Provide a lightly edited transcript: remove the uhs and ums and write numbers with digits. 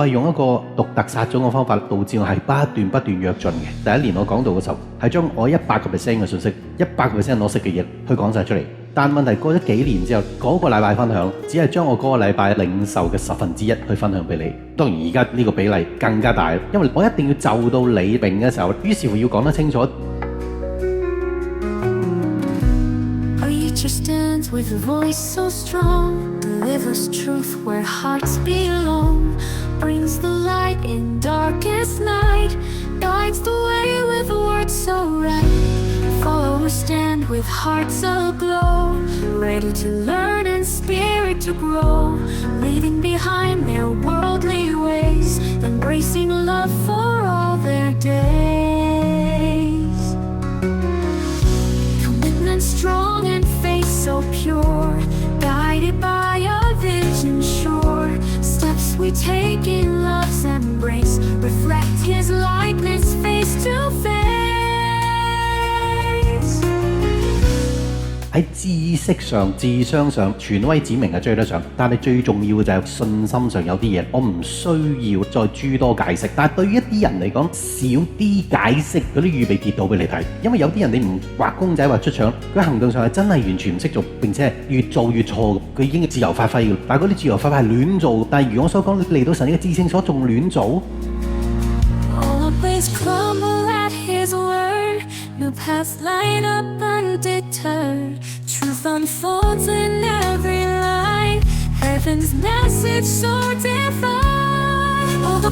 我係用一個獨特殺種嘅方法，導致我係不斷躍進嘅。第一年我講道嘅時候，係將我100%嘅信息、100%我識嘅嘢去講晒出嚟。但問題過咗幾年之後，嗰個禮拜分享只係將我嗰個禮拜領受嘅1/10去分享俾你。當然而家呢個比例更加大，因為我一定要就到你明嘅時候，於是乎要講得清楚。Stands with a voice so strong, delivers truth where hearts belong, brings the light in darkest night, guides the way with words so right. Followers stand with hearts aglow, ready to learn and spirit to grow, leaving behind their worldly ways, embracing love for all their days. Commitment strong and so pure, guided by a vision sure. Steps we take in love's embrace, reflect his likeness face to face. 喺知識上、智商上、權威指明係追得上，但係最重要嘅就係信心上有啲嘢，我唔需要再諸多解釋。但係對於一啲人嚟講，少啲解釋嗰啲預備跌倒俾你睇，因為有啲人你唔畫公仔畫出腸，佢行動上係真係完全唔識做，並且係越做越錯，佢已經自由發揮嘅。但係嗰啲自由發揮係亂做，但係如我所講，嚟到神呢個至聖所仲亂做。New paths light up undeterred, truth unfolds in every line, heaven's message so divine. All the